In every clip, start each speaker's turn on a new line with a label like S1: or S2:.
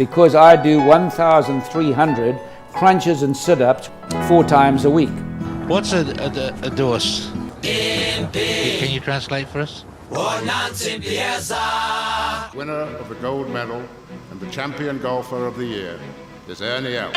S1: because I do 1,300 crunches and sit-ups 4 times a week.
S2: What's a dose? Can you translate for us?
S3: Winner of the gold medal and the champion golfer of the year is Ernie Els.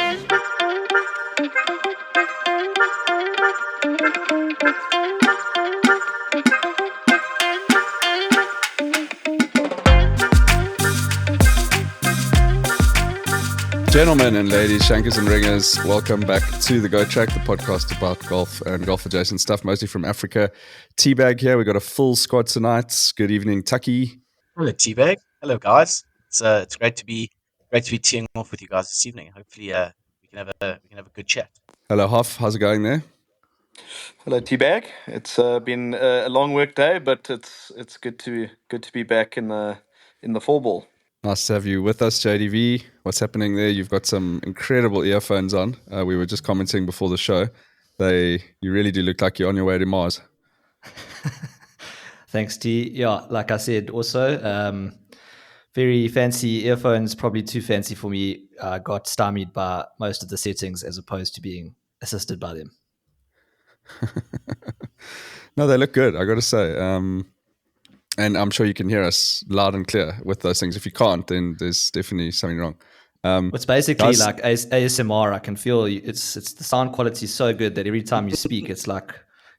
S4: Gentlemen and ladies, shankers and ringers, welcome back to the Go Track, the podcast about golf and golf adjacent stuff, mostly from Africa. Teabag here. We've got a full squad tonight. Good evening, Tucky.
S5: Hello, Teabag. Hello, guys. It's great to be teeing off with you guys this evening. Hopefully, we can have a good chat.
S4: Hello, Hoff. How's it going there?
S6: Hello, Teabag. It's been a long work day, but it's good to be back in the fall ball.
S4: Nice to have you with us, JDV. What's happening there? You've got some incredible earphones on. We were just commenting before the show. You really do look like you're on your way to Mars.
S7: Thanks, T. Yeah, like I said, also very fancy earphones, probably too fancy for me. Got stymied by most of the settings as opposed to being assisted by them.
S4: No, they look good, I got to say. And I'm sure you can hear us loud and clear with those things. If you can't, then there's definitely something wrong.
S7: It's basically like ASMR. I can feel it's the sound quality is so good that every time you speak, it's like,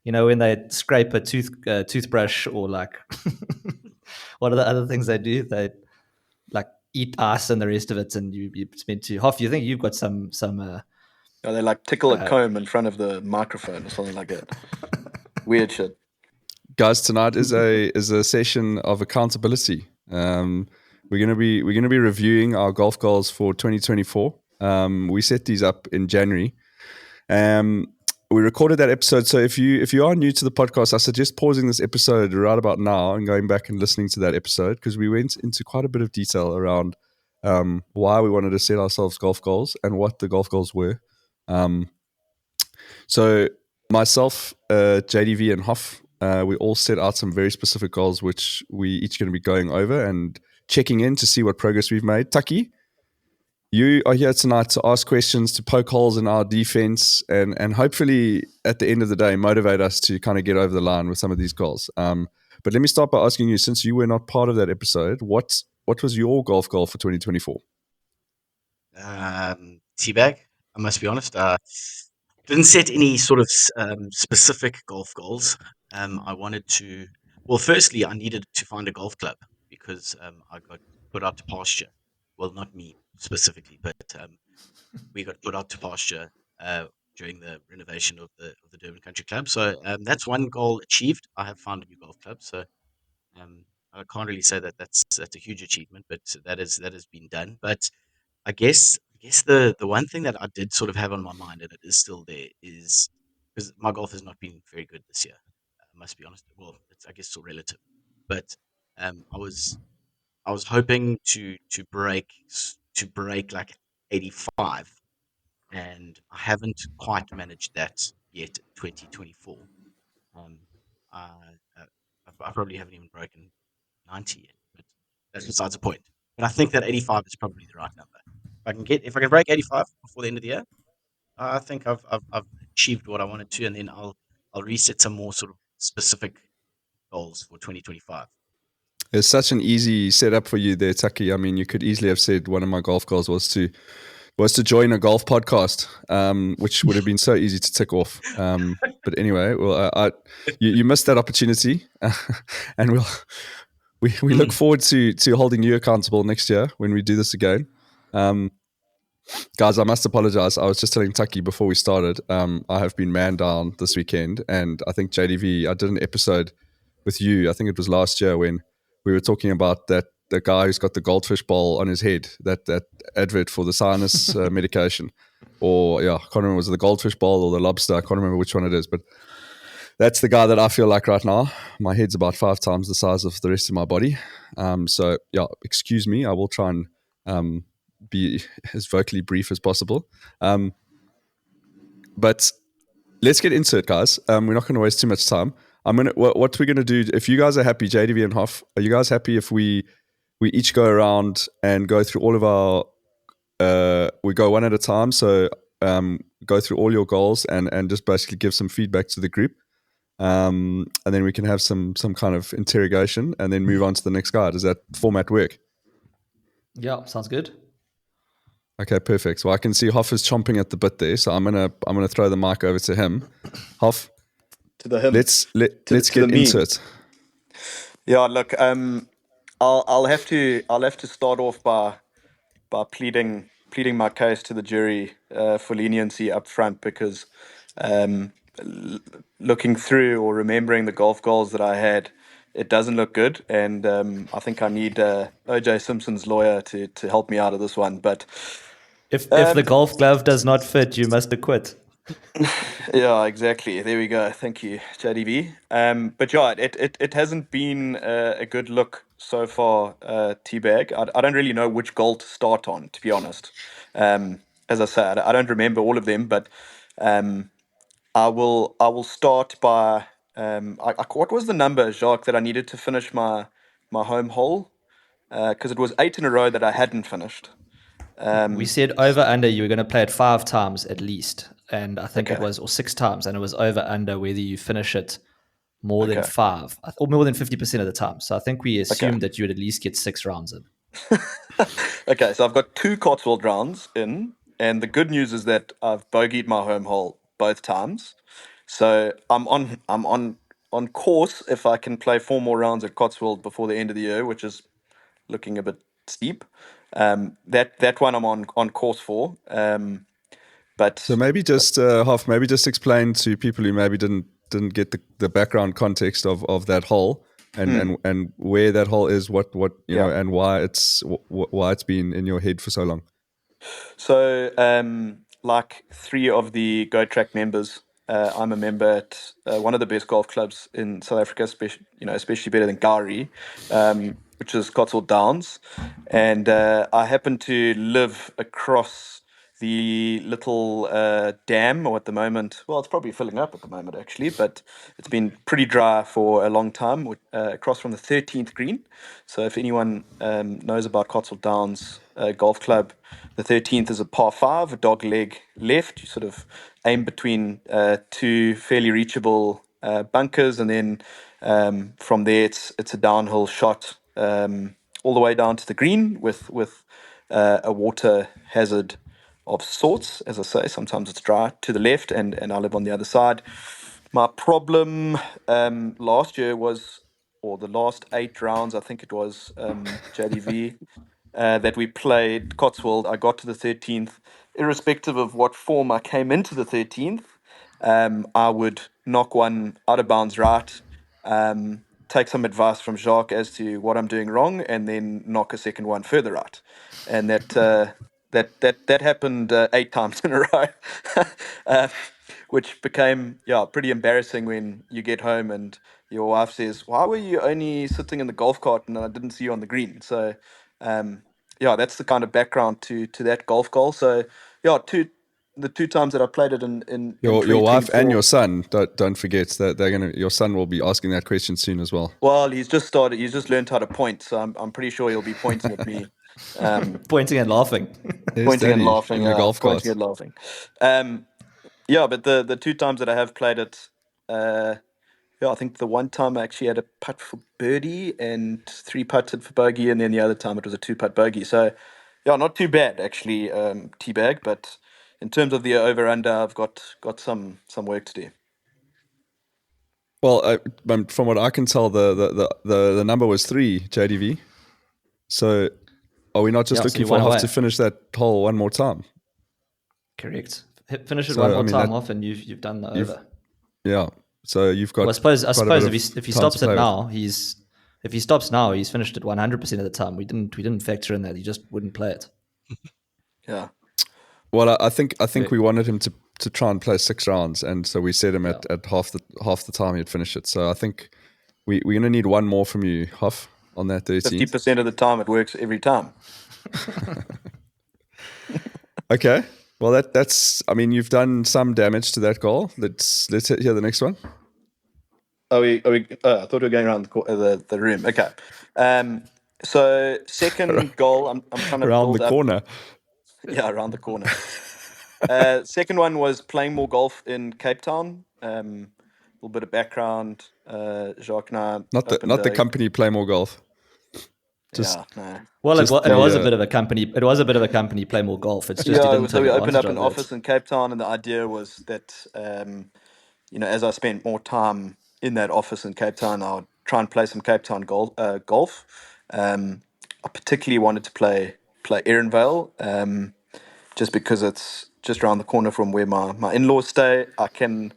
S7: you know, when they scrape a toothbrush or like what are the other things they do? They like eat ice and the rest of it, and it's meant to. Hoff, you think you've got some?
S6: They like tickle a comb in front of the microphone or something like that. Weird shit.
S4: Guys, tonight is a session of accountability. We're gonna be reviewing our golf goals for 2024. We set these up in January. We recorded that episode. So if you are new to the podcast, I suggest pausing this episode right about now and going back and listening to that episode, because we went into quite a bit of detail around why we wanted to set ourselves golf goals and what the golf goals were. So myself, JDV, and Hoff. We all set out some very specific goals, which we each going to be going over and checking in to see what progress we've made. Tucky, you are here tonight to ask questions, to poke holes in our defense, and hopefully at the end of the day motivate us to kind of get over the line with some of these goals. But let me start by asking you, since you were not part of that episode, what was your golf goal for 2024?
S5: Teabag, I must be honest, didn't set any sort of specific golf goals. I wanted to, firstly, I needed to find a golf club because I got put out to pasture. Well, not me specifically, but we got put out to pasture during the renovation of the Durban Country Club. So that's one goal achieved. I have found a new golf club. So I can't really say that that's a huge achievement, but that has been done. But I guess the one thing that I did sort of have on my mind, and it is still there, is because my golf has not been very good this year. I must be honest. Well, I guess still relative, but I was hoping to break like 85, and I haven't quite managed that yet. 2024, I probably haven't even broken 90 yet, but that's besides the point. But I think that 85 is probably the right number. If I can break 85 before the end of the year, I think I've achieved what I wanted to, and then I'll reset some more sort of specific goals for 2025.
S4: It's such an easy setup for you there, Tucky. I mean, you could easily have said one of my golf goals was to join a golf podcast, which would have been so easy to tick off. But anyway, well, you missed that opportunity, and we look forward to holding you accountable next year when we do this again. Guys, I must apologize. I was just telling Tucky before we started, I have been man down this weekend, and I think JDV, I did an episode with you, I think it was last year, when we were talking about the guy who's got the goldfish bowl on his head, that advert for the sinus medication, or I can't remember, was it the goldfish bowl or the lobster? I can't remember which one it is, but that's the guy that I feel like right now. My head's about 5 times the size of the rest of my body. So excuse me, I will try and be as vocally brief as possible. But let's get into it, guys. We're not going to waste too much time. What we're going to do, if you guys are happy, JDV and Hoff, are you guys happy if we each go around and go through all of our we go one at a time. So go through all your goals and just basically give some feedback to the group. And then we can have some kind of interrogation and then move on to the next guy. Does that format work?
S7: Yeah, sounds good.
S4: Okay, perfect. So I can see Hoff is chomping at the bit there. So I'm gonna throw the mic over to him. Hoff,
S6: To the him.
S4: let's get
S6: the me.
S4: into it.
S6: Yeah, look, I'll have to start off by pleading my case to the jury for leniency up front, because looking through or remembering the golf goals that I had, it doesn't look good, and I think I need OJ Simpson's lawyer to help me out of this one. But
S7: If the golf glove does not fit, you must acquit.
S6: yeah, exactly. There we go. Thank you, JDV. But yeah, it hasn't been a good look so far, Teabag. I don't really know which goal to start on, to be honest. As I said, I don't remember all of them, but I will start by what was the number, Jacques, that I needed to finish my home hole? Because it was 8 in a row that I hadn't finished.
S7: We said over under you were going to play it 5 times at least, and I think it was, or 6 times, and it was over under whether you finish it more than 5 or more than 50% of the time. So I think we assumed that you would at least get 6 rounds in.
S6: Okay, so I've got 2 Cotswold rounds in, and the good news is that I've bogeyed my home hole both times. So I'm on course if I can play 4 more rounds at Cotswold before the end of the year, which is looking a bit steep. That one I'm on course for. But
S4: so maybe just Hoff, maybe just explain to people who maybe didn't get the background context of that hole and where that hole is, what you know, and why it's been in your head for so long. So
S6: like 3 of the Go Track members, I'm a member at one of the best golf clubs in South Africa, especially better than Gowrie, which is Cotswold Downs, and I happen to live across the little dam, or at the moment, well, it's probably filling up at the moment actually, but it's been pretty dry for a long time, across from the 13th green. So if anyone knows about Cotswold Downs Golf Club, the 13th is a par 5, a dog leg left. You sort of aim between 2 fairly reachable bunkers, and then from there it's a downhill shot all the way down to the green with a water hazard of sorts. As I say, sometimes it's dry to the left, and I live on the other side. My problem last year was, or the last 8 rounds, I think it was, JDV, that we played Cotswold, I got to the 13th. Irrespective of what form I came into the 13th, I would knock one out of bounds right, take some advice from Jacques as to what I'm doing wrong, and then knock a second one further right. And that happened 8 times in a row, which became pretty embarrassing when you get home and your wife says, "Why were you only sitting in the golf cart and I didn't see you on the green?" So that's the kind of background to that golf goal. So the 2 times that I played it in
S4: your wife and your son, don't forget that your son will be asking that question soon as well.
S6: Well, he's just learned how to point, so I'm pretty sure he'll be pointing at me.
S7: Pointing and laughing.
S6: Pointing and laughing.
S4: In the golf cart.
S6: Pointing and laughing. But the 2 times that I have played it, I think the one time I actually had a putt for birdie and 3 putted for bogey, and then the other time it was a 2-putt bogey. So, not too bad actually, Teabag. But in terms of the over/under, I've got some work to do.
S4: Well, from what I can tell, the number was 3, JDV. So, are we not just looking for Hoff to finish that hole one more time?
S7: Correct. Finish it one more time off, and you've done the over.
S4: Yeah. So you've got.
S7: Well, I suppose if he stops it now, he's finished it 100% of the time. We didn't factor in that he just wouldn't play it.
S6: Yeah.
S4: Well, I think we wanted him to try and play 6 rounds, and so we set him at half the time he'd finish it. So I think we're gonna need one more from you, Hoff, on that 13th.
S6: 50% of the time it works every time.
S4: Okay. Well, that's. I mean, you've done some damage to that goal. Let's hear the next one.
S6: Are we? I thought we were going around the room. Okay. So second goal, I'm trying to
S4: around the corner.
S6: Yeah, around the corner. Second one was playing more golf in Cape Town. A little bit of background. Jacques and I
S4: Not
S6: opened
S4: the
S6: a-
S4: company Play More Golf. Just
S6: Yeah, no.
S7: Well,
S4: Just
S7: it was a
S4: the,
S7: bit of a company. It was a bit of a company play more golf. It's just you
S6: Yeah,
S7: didn't
S6: so
S7: take
S6: we opened
S7: advantage
S6: up an
S7: of
S6: office
S7: it.
S6: in Cape Town, and the idea was that, as I spent more time in that office in Cape Town, I would try and play some Cape Town golf. I particularly wanted to play Ehrenvale, just because it's just around the corner from where my in-laws stay. I can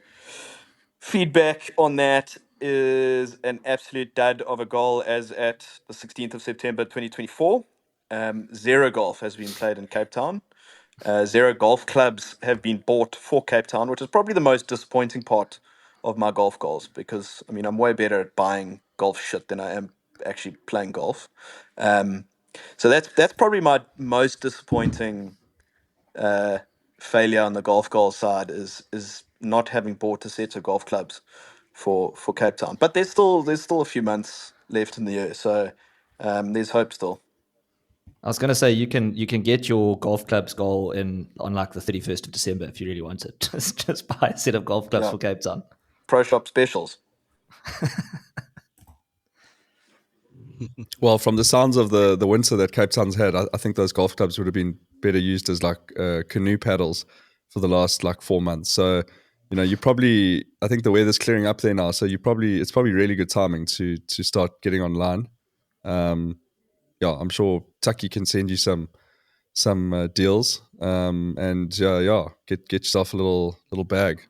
S6: feedback on that is an absolute dud of a goal as at the 16th of September 2024. Zero golf has been played in Cape Town. Zero golf clubs have been bought for Cape Town, which is probably the most disappointing part of my golf goals, because I mean I'm way better at buying golf shit than I am actually playing golf. Um, so that's probably my most disappointing failure on the golf goal side is not having bought a set of golf clubs for Cape Town. But there's still a few months left in the year, so there's hope still.
S7: I was going to say you can get your golf clubs goal on like the 31st of December if you really want it. Just buy a set of golf clubs
S6: Yeah.
S7: for Cape Town.
S6: Pro shop specials.
S4: well, from the sounds of the winter that Cape Town's had, I think those golf clubs would have been better used as like canoe paddles for the last like 4 months. So, you probably, I think the weather's clearing up there now. So it's probably really good timing to start getting online. Yeah, I'm sure Taki can send you some deals. And get yourself a little bag.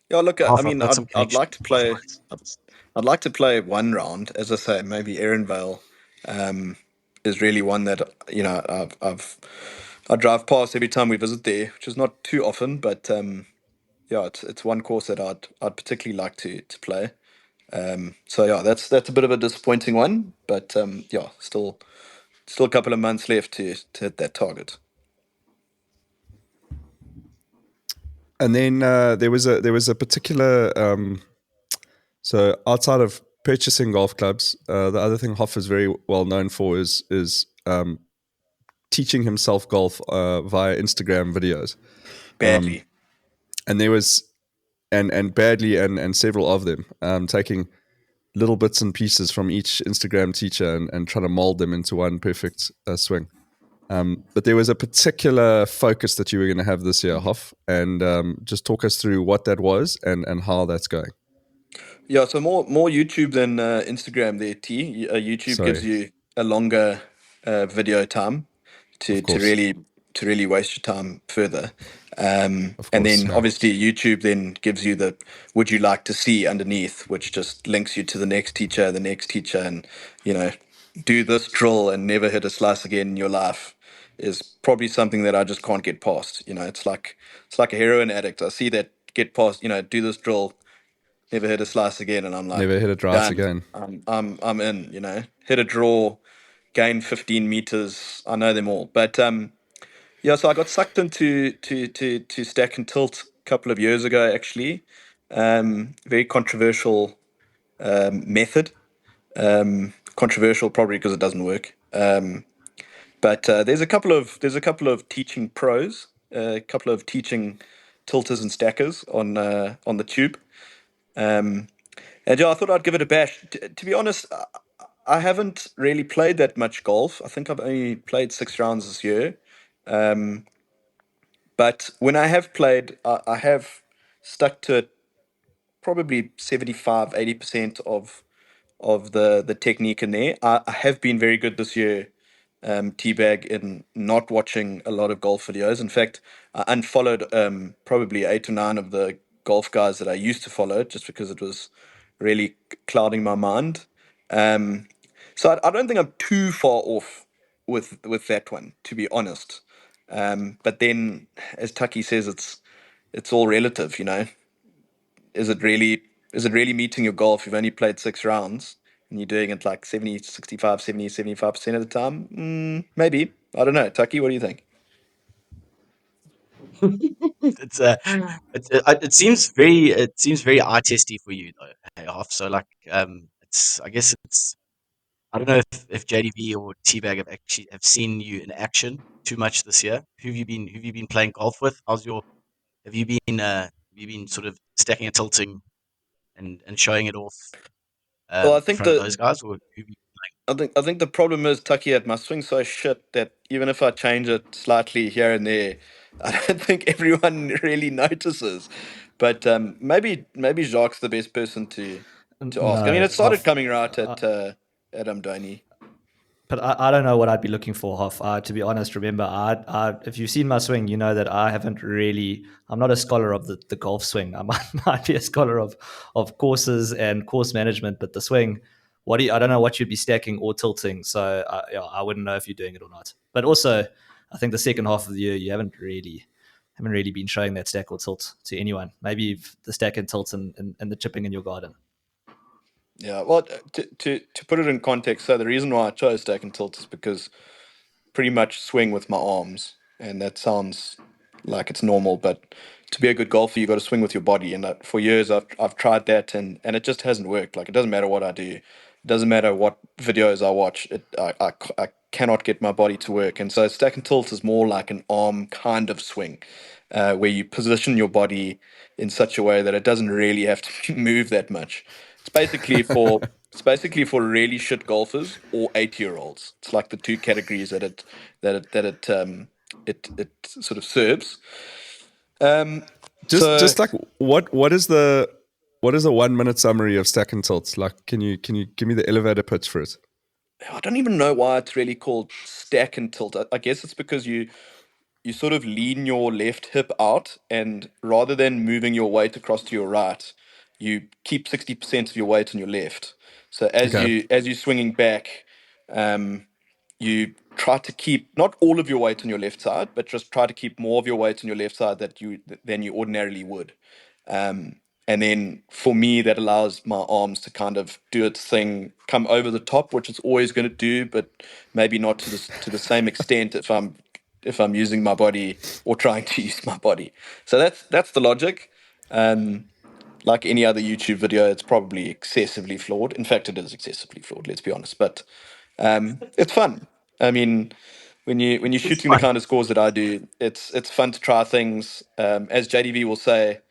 S6: Yeah, look,
S5: Half,
S6: I
S5: I've
S6: mean,
S5: got some
S6: I'd like to play.
S5: connections.
S6: I'd like to play one round, as I say, maybe Ehrenvale is really one that I drive past every time we visit there, which is not too often, but yeah, it's one course that I'd particularly like to play. So yeah, that's a bit of a disappointing one, but yeah, still a couple of months left to hit that target.
S4: And then there was a particular so outside of purchasing golf clubs, the other thing Hoff is very well known for is teaching himself golf via Instagram videos.
S6: Badly.
S4: And there was and badly and several of them taking little bits and pieces from each Instagram teacher and trying to mold them into one perfect swing. But there was a particular focus that you were going to have this year, Hoff, and just talk us through what that was and how that's going.
S6: Yeah, so more YouTube than Instagram there, T. YouTube
S4: Sorry.
S6: gives you a longer video time to
S4: Of course.
S6: really waste your time further.
S4: Of
S6: And
S4: course,
S6: then
S4: yeah.
S6: obviously YouTube then gives you the would you like to see underneath, which just links you to the next teacher, and do this drill and never hit a slice again in your life is probably something that I just can't get past. It's like a heroin addict. I see that get past, do this drill, never hit a slice again, and I'm like,
S4: Never hit it right
S6: done.
S4: again.
S6: I'm in. Hit a draw, gain 15 meters. I know them all, but yeah. So I got sucked into to stack and tilt a couple of years ago. Actually, very controversial method. Controversial probably because it doesn't work. But there's a couple of teaching pros, a couple of teaching tilters and stackers on the tube. And yeah, I thought I'd give it a bash. To be honest, I haven't really played that much golf. I think I've only played 6 rounds this year. But when I have played, I have stuck to it probably 75, 80% of the technique in there. I have been very good this year, teabag, in not watching a lot of golf videos. In fact, I unfollowed probably 8 or 9 of the golf guys that I used to follow just because it was really clouding my mind. So I don't think I'm too far off with that one, to be honest. But then, as Taki says, it's all relative, Is it really meeting your goal if you've only played 6 rounds and you're doing it like 70, 65, 70, 75% of the time? Maybe. I don't know. Taki, what do you think?
S5: It seems very eye testy for you though. Hey, Hoff. So like I guess it's I don't know if JDV or Teabag have seen you in action too much this year? Who have you been playing golf with? Have you been sort of stacking and tilting and showing it off
S6: Well, I
S5: in
S6: think
S5: front of those guys, or who have you
S6: I think the problem is, Tucky, at my swing so shit that even if I change it slightly here and there, I don't think everyone really notices. But maybe Jacques the best person to ask. I mean,
S7: No,
S6: it started coming right at Amdoni.
S7: but I don't know what I'd be looking for, Hoff. To be honest, remember, if you've seen my swing, you know that I haven't really. I'm not a scholar of the golf swing. I might be a scholar of courses and course management, but the swing, I don't know what you'd be stacking or tilting. So I wouldn't know if you're doing it or not. But also, I think the second half of the year, you haven't really been showing that stack or tilt to anyone. Maybe the stack and tilt and the chipping in your garden.
S6: Yeah, well, to put it in context, so the reason why I chose stack and tilt is because pretty much swing with my arms, and that sounds like it's normal, but to be a good golfer, you got to swing with your body. And for years, I've tried that, and it just hasn't worked. Like, it doesn't matter what I do, it doesn't matter what videos I watch. I cannot get my body to work. And so stack and tilt is more like an arm kind of swing, where you position your body in such a way that it doesn't really have to move that much. It's basically for really shit golfers or 8-year-olds. It's like the two categories that it sort of serves.
S4: Just like what is the 1 minute summary of stack and tilt? Like, can you give me the elevator pitch for it?
S6: I don't even know why it's really called stack and tilt. I guess it's because you sort of lean your left hip out, and rather than moving your weight across to your right, you keep 60% of your weight on your left. So as you're swinging back, you try to keep not all of your weight on your left side, but just try to keep more of your weight on your left side than you ordinarily would. And then for me, that allows my arms to kind of do its thing, come over the top, which it's always going to do, but maybe not to the same extent if I'm using my body or trying to use my body. So that's the logic. Like any other YouTube video, it's probably excessively flawed. In fact, it is excessively flawed, let's be honest. But it's fun. I mean, when you're shooting the kind of scores that I do, it's fun to try things. As JDV will say,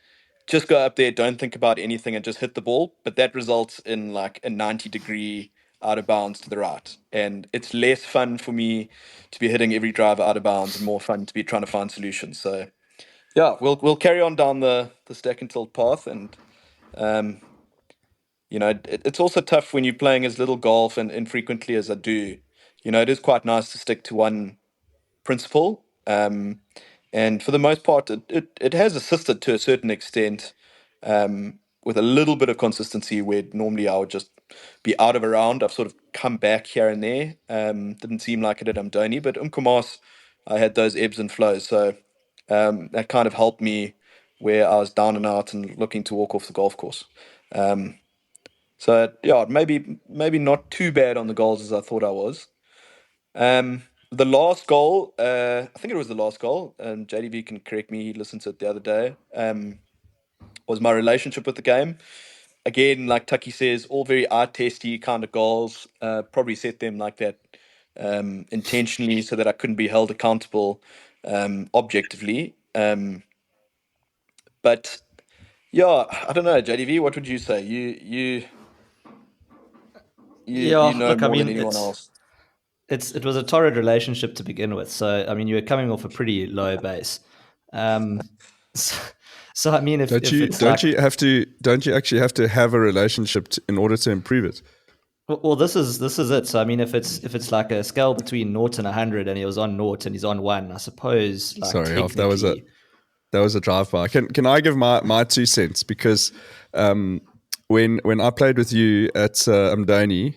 S6: just go up there, don't think about anything, and just hit the ball. But that results in like a 90-degree out of bounds to the right, and it's less fun for me to be hitting every driver out of bounds, and more fun to be trying to find solutions. So yeah, we'll carry on down the stack and tilt path, and it's also tough when you're playing as little golf and infrequently as I do. It is quite nice to stick to one principle. And for the most part, it has assisted to a certain extent, with a little bit of consistency where normally I would just be out of a round. I've sort of come back here and there. Didn't seem like it at Amdoni, but Umkomaas, I had those ebbs and flows. So that kind of helped me where I was down and out and looking to walk off the golf course. So yeah, maybe not too bad on the goals as I thought I was. The last goal, I think it was the last goal, and JDV can correct me, he listened to it the other day, was my relationship with the game. Again, like Tucky says, all very eye-testy kind of goals. Probably set them like that intentionally so that I couldn't be held accountable objectively. But yeah, I don't know, JDV, what would you say? You know more than anyone else.
S7: It was a torrid relationship to begin with. So, I mean, you were coming off a pretty low base. So I mean, don't
S4: you actually have to have a relationship in order to improve it?
S7: Well, this is it. So I mean, if it's like a scale between 0 and 100, and he was on 0 and he's on 1, I suppose. Like,
S4: sorry, that was a drive-by. Can I give my 2 cents? Because when I played with you at Amdoni,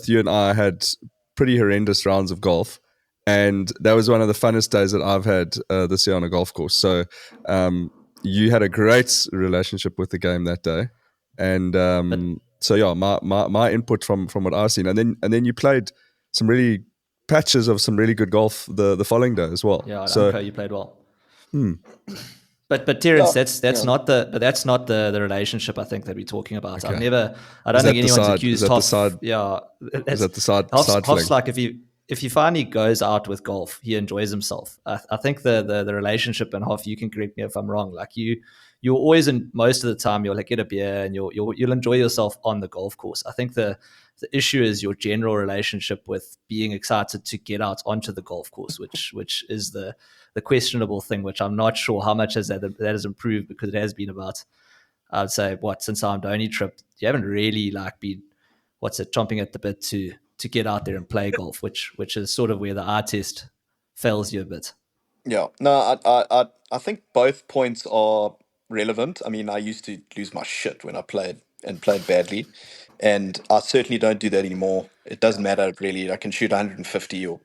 S4: you and I had pretty horrendous rounds of golf, and that was one of the funnest days that I've had this year on a golf course. So you had a great relationship with the game that day, and so yeah, my input from what I've seen, and then you played some really patches of some really good golf the following day as well.
S7: Yeah, so you played well. But Terence, that's not the relationship I think that we're talking about. Okay. I don't think anyone's accused Hoff. Yeah,
S4: is that the side
S7: Hoff's
S4: fling?
S7: like if he finally goes out with golf, he enjoys himself. I think the relationship, and Hoff, you can correct me if I'm wrong. Like you're always, in most of the time, you'll like get a beer and you'll enjoy yourself on the golf course. I think the issue is your general relationship with being excited to get out onto the golf course, which is the questionable thing, which I'm not sure how much that has improved, because it has been about, I'd say, since our Andoni trip, you haven't really like been chomping at the bit to get out there and play golf, which is sort of where the eye test fails you a bit.
S6: Yeah, no, I think both points are relevant. I mean, I used to lose my shit when I played badly, and I certainly don't do that anymore. It doesn't matter really. I can shoot 150 or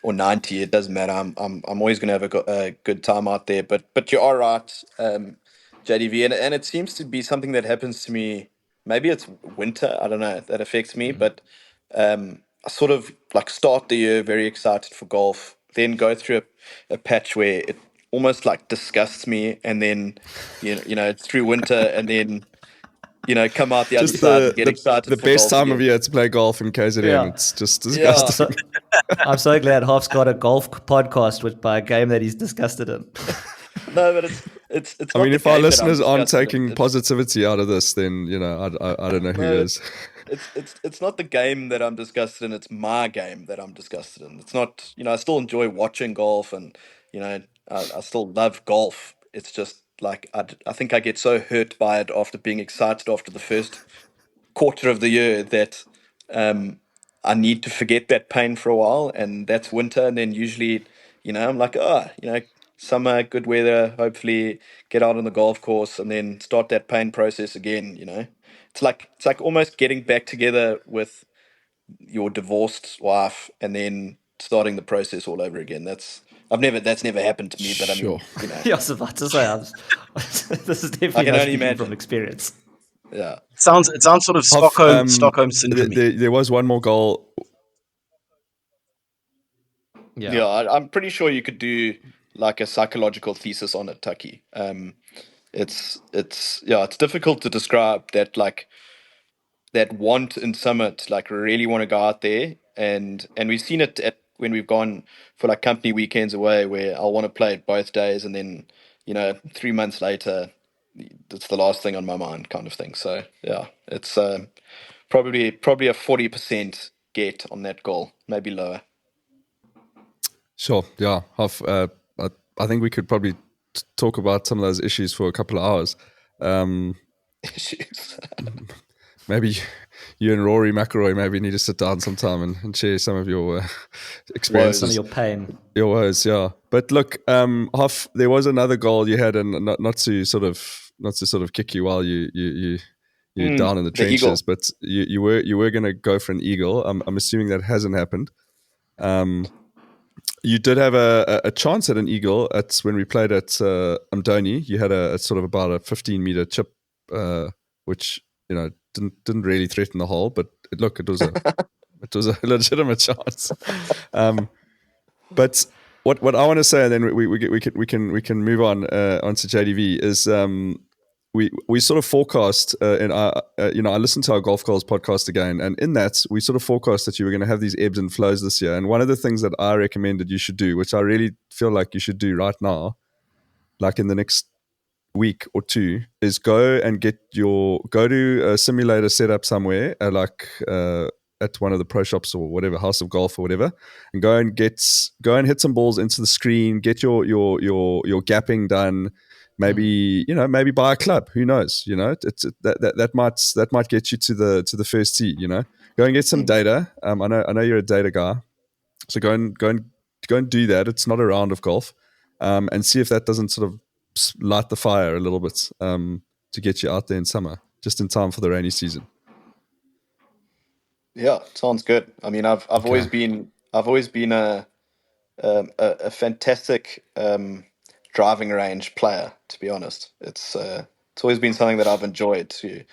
S6: 90. It doesn't matter. I'm always going to have a good time out there. But you are right, JDV, and it seems to be something that happens to me. Maybe it's winter. I don't know, that affects me, but I sort of like start the year very excited for golf, then go through a patch where it almost like disgusts me, and then it's through winter, and then come out the other side and get excited.
S4: The
S6: for
S4: best
S6: golf
S4: time
S6: again.
S4: of year to play golf in KZN.
S7: Yeah.
S4: It's just disgusting.
S7: I'm so glad Hoff's got a golf podcast by a game that he's disgusted in.
S6: No, but it's.
S4: I
S6: not
S4: mean,
S6: the
S4: if our
S6: game that I'm
S4: listeners aren't
S6: disgusted in.
S4: taking
S6: It's-
S4: positivity out of this, then I don't know who
S6: No,
S4: is.
S6: It's not the game that I'm disgusted in. It's my game that I'm disgusted in. It's not. I still enjoy watching golf, and I still love golf. It's just like I think I get so hurt by it after being excited after the first quarter of the year that I need to forget that pain for a while, and that's winter. And then usually, I'm like, summer, good weather, hopefully get out on the golf course, and then start that pain process again. It's like almost getting back together with your divorced wife and then starting the process all over again. That's never happened to me, but I mean,
S7: Yeah, I was about to say, this is
S6: I
S7: definitely
S6: can
S7: not
S6: only
S7: speaking
S6: imagine.
S7: from experience.
S6: yeah.
S5: It sounds sort of
S4: Hoff,
S5: Stockholm syndrome.
S4: There was one more goal.
S6: Yeah, I'm pretty sure you could do like a psychological thesis on it, Tucky. It's difficult to describe that, like that want in Summit, like really want to go out there, and we've seen it when we've gone for like company weekends away, where I'll want to play it both days, and then 3 months later, it's the last thing on my mind, kind of thing. So yeah, it's probably a 40% get on that goal, maybe lower.
S4: Sure, yeah. Hoff, I think we could probably talk about some of those issues for a couple of hours.
S6: Issues.
S4: Maybe you and Rory McIlroy maybe need to sit down sometime and share some of your experiences.
S7: Some of your pain.
S4: Your woes, yeah. But look, Hoff, there was another goal you had, and not to sort of kick you while you're down in the trenches,
S6: eagle.
S4: but you were going to go for an eagle. I'm assuming that hasn't happened. You did have a chance at an eagle at when we played at Amdoni. You had a sort of about a 15-meter chip, which didn't really threaten the hole, but it was a legitimate chance. But what I want to say, and then we can move on onto JDV, is we sort of forecast, and I listened to our Golf Goals podcast again, and in that we sort of forecast that you were going to have these ebbs and flows this year. And one of the things that I recommended you should do, which I really feel like you should do right now, like in the next week or two, is go to a simulator setup somewhere, at one of the pro shops or whatever, House of Golf or whatever, and go and hit some balls into the screen, get your gapping done. Maybe maybe buy a club. Who knows? That might get you to the first tee. Go and get some data. I know you're a data guy, so go and do that. It's not a round of golf, and see if that doesn't sort of light the fire a little bit, to get you out there in summer, just in time for the rainy season.
S6: Yeah, sounds good. I mean, I've always been a fantastic driving range player. To be honest, it's always been something that I've enjoyed, to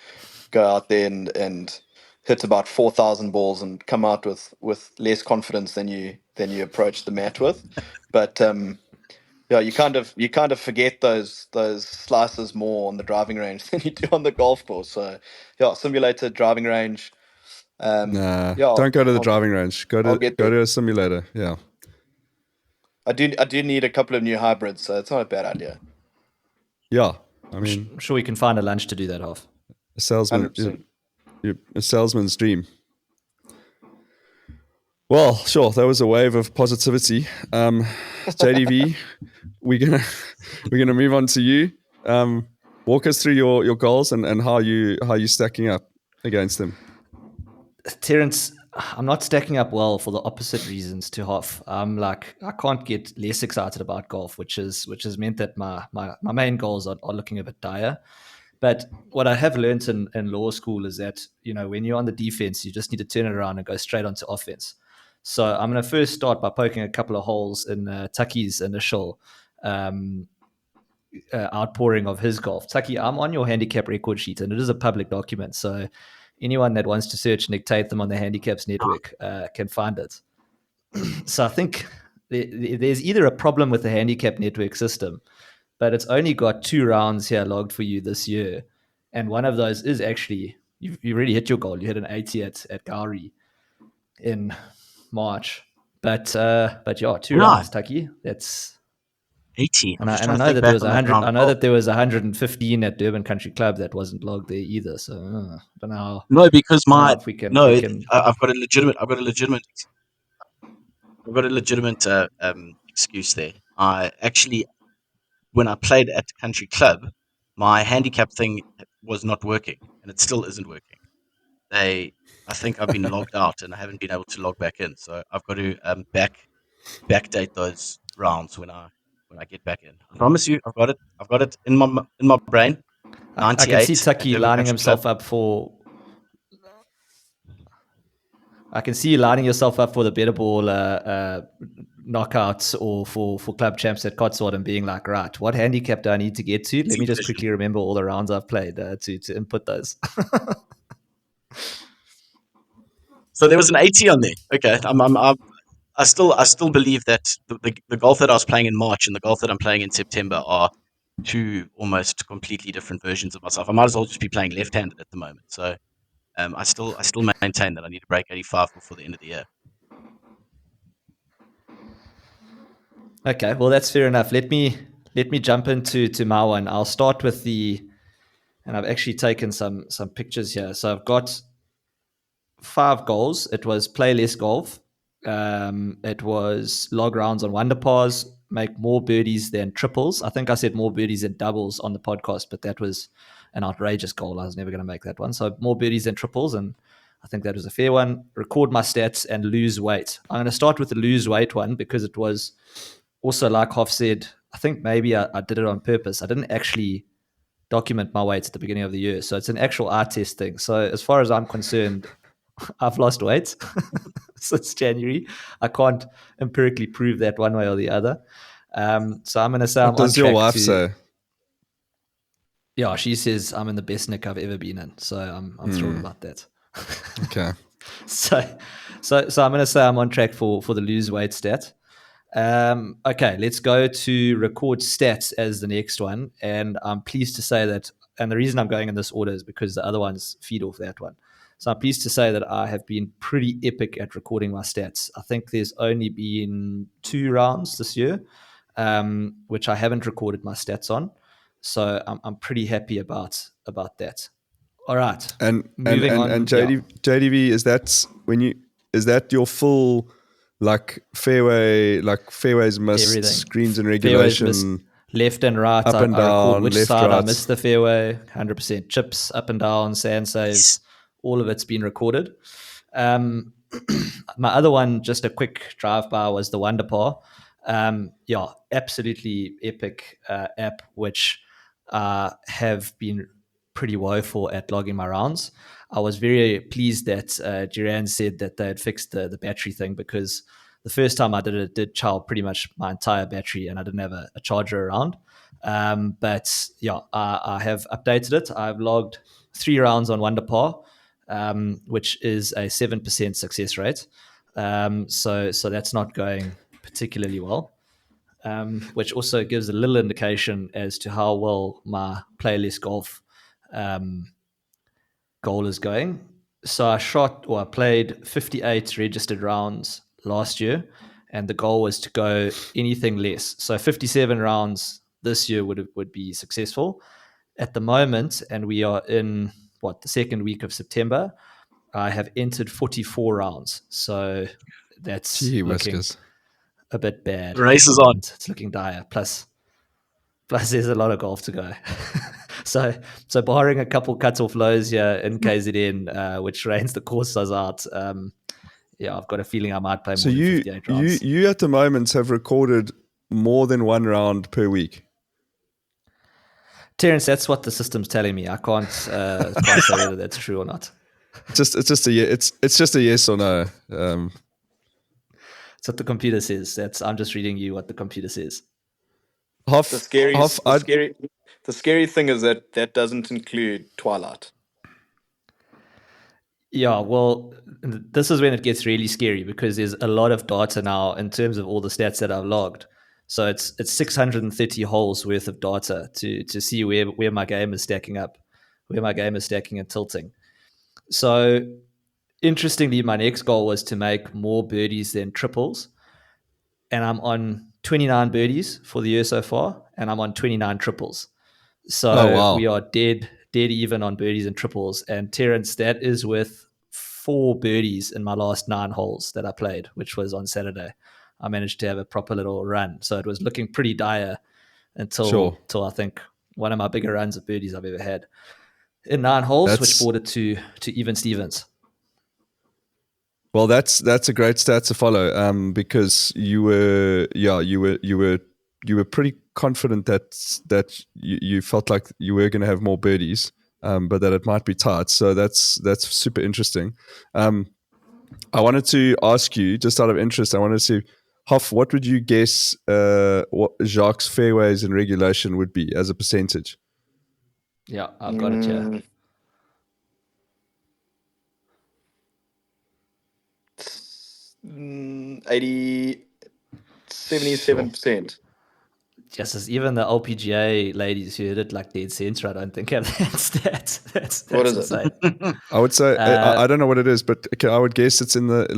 S6: go out there and hit about 4,000 balls and come out with less confidence than you approach the mat with. But yeah, you kind of forget those slices more on the driving range than you do on the golf course. So yeah, simulated driving range.
S4: Nah,
S6: Yeah,
S4: don't go to the
S6: I'll-
S4: driving range. Go
S6: I'll
S4: to
S6: get
S4: go
S6: there.
S4: to a simulator. Yeah.
S6: I do need a couple of new hybrids, so it's not a bad idea.
S4: Yeah. I mean,
S7: I'm sure we can find a lunch to do that off.
S4: a salesman,
S6: 100%.
S4: a salesman's dream. Well, sure. That was a wave of positivity. JDV, we're gonna move on to you. Walk us through your goals and how you stacking up against them.
S7: Terence, I'm not stacking up well for the opposite reasons to Hoff. I'm like, I can't get less excited about golf, which has meant that my main goals are looking a bit dire. But what I have learned in law school is that, when you're on the defense, you just need to turn it around and go straight onto offense. So I'm going to first start by poking a couple of holes in Tucky's initial outpouring of his golf. Tucky, I'm on your handicap record sheet, and it is a public document. So anyone that wants to search Nick Tatham on the Handicaps Network can find it. So I think there's either a problem with the Handicap Network system, but it's only got 2 rounds here logged for you this year. And one of those is actually, you already hit your goal. You hit an 80 at Gowrie in March. But yeah, 2 rounds, Tucky. That's
S5: 80.
S7: and I know that there was 100. I know that there was 115 at Durban Country Club that wasn't logged there either. So I don't know. How,
S5: No, because
S7: I don't know
S5: my
S7: if we can,
S5: no,
S7: we
S5: it-
S7: can
S5: I've got a legitimate excuse there. I actually, when I played at the country club, my handicap thing was not working, and it still isn't working. I think I've been logged out, and I haven't been able to log back in. So I've got to backdate those rounds when I get back in. I promise you, I've got it. I've got it in my brain.
S7: I can
S5: 98
S7: see
S5: at
S7: Tucky
S5: Durban
S7: lining
S5: Country
S7: himself
S5: Club.
S7: up for. I can see you lining yourself up for the better ball knockouts or for club champs at Cotswold and being like, right, what handicap do I need to get to? Let me just quickly remember all the rounds I've played to input those.
S5: So there was an 80 on there. Okay, I still believe that the golf that I was playing in March and the golf that I'm playing in September are 2 almost completely different versions of myself. I might as well just be playing left-handed at the moment. So I still maintain that I need to break 85 before the end of the year.
S7: Okay, well that's fair enough. Let me jump into my one. I'll start with and I've actually taken some pictures here. So I've got 5 goals. It was play less golf. It was log rounds on wonder pars, make more birdies than triples. I think I said more birdies than doubles on the podcast, but that was an outrageous goal. I was never going to make that one. So more birdies than triples, and I think that was a fair one. Record my stats and lose weight. I'm going to start with the lose weight one because it was also, like Hoff said, I think maybe I did it on purpose. I didn't actually document my weights at the beginning of the year. So it's an actual eye test thing. So as far as I'm concerned, I've lost weight since January. I can't empirically prove that one way or the other. So I'm going to say
S4: What does your wife say?
S7: Yeah, she says I'm in the best nick I've ever been in. So I'm thrilled about that.
S4: Okay.
S7: So I'm going to say I'm on track for the lose weight stat. Okay, let's go to record stats as the next one. And I'm pleased to say that, and the reason I'm going in this order is because the other ones feed off that one. So I'm pleased to say that I have been pretty epic at recording my stats. I think there's only been 2 rounds this year, which I haven't recorded my stats on. So I'm pretty happy about that. All right.
S4: And
S7: moving on.
S4: And JDV, is that your full fairways missed,
S7: Everything.
S4: greens and
S7: Fairways
S4: regulation,
S7: missed, left and right,
S4: up and
S7: I record
S4: down,
S7: which
S4: left,
S7: side I
S4: right.
S7: missed the fairway, 100% chips, up and down, sand saves, all of it's been recorded. My other one, just a quick drive-by, was the Wonder Par. Absolutely epic app, which have been pretty woeful at logging my rounds. I was very pleased that Duran said that they had fixed the battery thing, because the first time I did it did chow pretty much my entire battery and I didn't have a charger around. But yeah, I have updated it. I've logged 3 rounds on Wonder Par, which is a 7% success rate. So that's not going particularly well. Which also gives a little indication as to how well my playlist golf goal is going. So I played 58 registered rounds last year, and the goal was to go anything less. So 57 rounds this year would be successful. At the moment, and we are in the second week of September, I have entered 44 rounds. So that's
S4: Gee
S7: looking
S4: whiskers.
S7: a bit bad.
S5: The race is on.
S7: It's looking dire. Plus there's a lot of golf to go. so barring a couple cuts-off lows here in KZN, which rains the course size out, I've got a feeling I might play more
S4: So
S7: than 58 rounds.
S4: you at the moment have recorded more than one round per week.
S7: Terence, that's what the system's telling me. I can't say whether that's true or not.
S4: It's just a yes or no.
S7: It's what the computer says. I'm just reading you what the computer says.
S6: The scary thing is that doesn't include Twilight.
S7: Yeah, well, this is when it gets really scary because there's a lot of data now in terms of all the stats that I've logged. So it's 630 holes worth of data to see where my game is stacking up, where my game is stacking and tilting. So interestingly, my next goal was to make more birdies than triples. And I'm on 29 birdies for the year so far, and I'm on 29 triples. So we are dead even on birdies and triples. And Terence, that is with 4 birdies in my last 9 holes that I played, which was on Saturday. I managed to have a proper little run. So it was looking pretty dire until I think one of my bigger runs of birdies I've ever had in 9 holes, which brought it to even Stevens.
S4: Well, that's a great stat to follow, because you were pretty confident that you felt like you were going to have more birdies, but that it might be tight. So that's super interesting. I wanted to ask you, just out of interest, I wanted to see, Hoff, what would you guess what Jacques' fairways in regulation would be as a percentage?
S7: Yeah, I've got it here.
S6: 77%.
S7: Just as even the LPGA ladies who hit it like dead center, I don't think have that stat. That's
S6: what is
S7: insane.
S6: it?
S4: I would say I don't know what it is, but okay, I would guess it's in the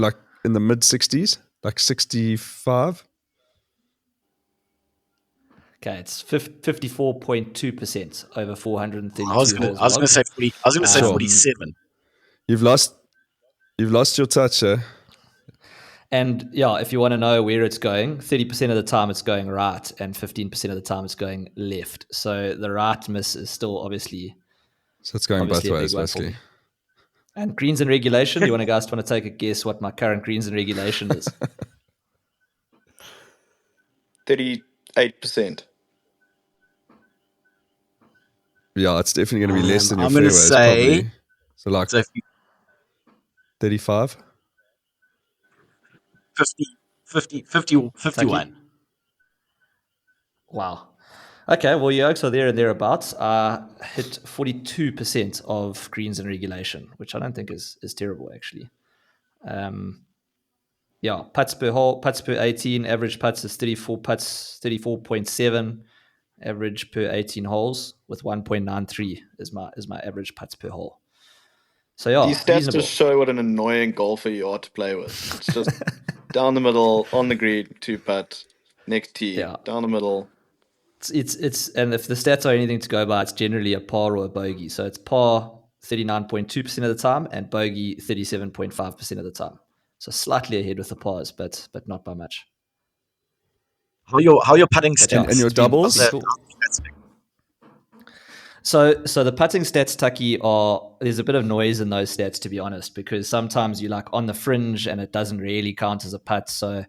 S4: mid 60s, like 65.
S7: Okay, it's 54.2% over 432
S5: I was going to say 40. I was going to say 47.
S4: You've lost your touch, eh?
S7: And yeah, if you want to know where it's going, 30% of the time it's going right, and 15% of the time it's going left. So the right miss is still obviously.
S4: So it's going both ways, basically.
S7: And greens in regulation. You guys want to take a guess what my current greens in regulation is?
S6: 38%.
S4: Yeah, it's definitely going to be less than your
S5: I'm going to
S4: fairways,
S5: say,
S4: probably. So like 35?
S5: 51.
S7: Wow. Okay, well, your Oaks are there and thereabouts. Hit 42% of greens in regulation, which I don't think is terrible, actually. Putts per hole, putts per 18, average putts is 34 putts, 34.7, average per 18 holes, with 1.93 is my average putts per hole. So yeah,
S6: these stats
S7: reasonable.
S6: just show what an annoying golfer you are to play with. It's just down the middle, on the green, 2 putt, next tee, down the middle.
S7: It's and if the stats are anything to go by, it's generally a par or a bogey. So it's par 39.2% of the time and bogey 37.5% of the time. So slightly ahead with the pars, but not by much.
S5: How your putting stats
S4: and your doubles?
S7: So the putting stats, Tucky, there's a bit of noise in those stats, to be honest, because sometimes you're like on the fringe and it doesn't really count as a putt. So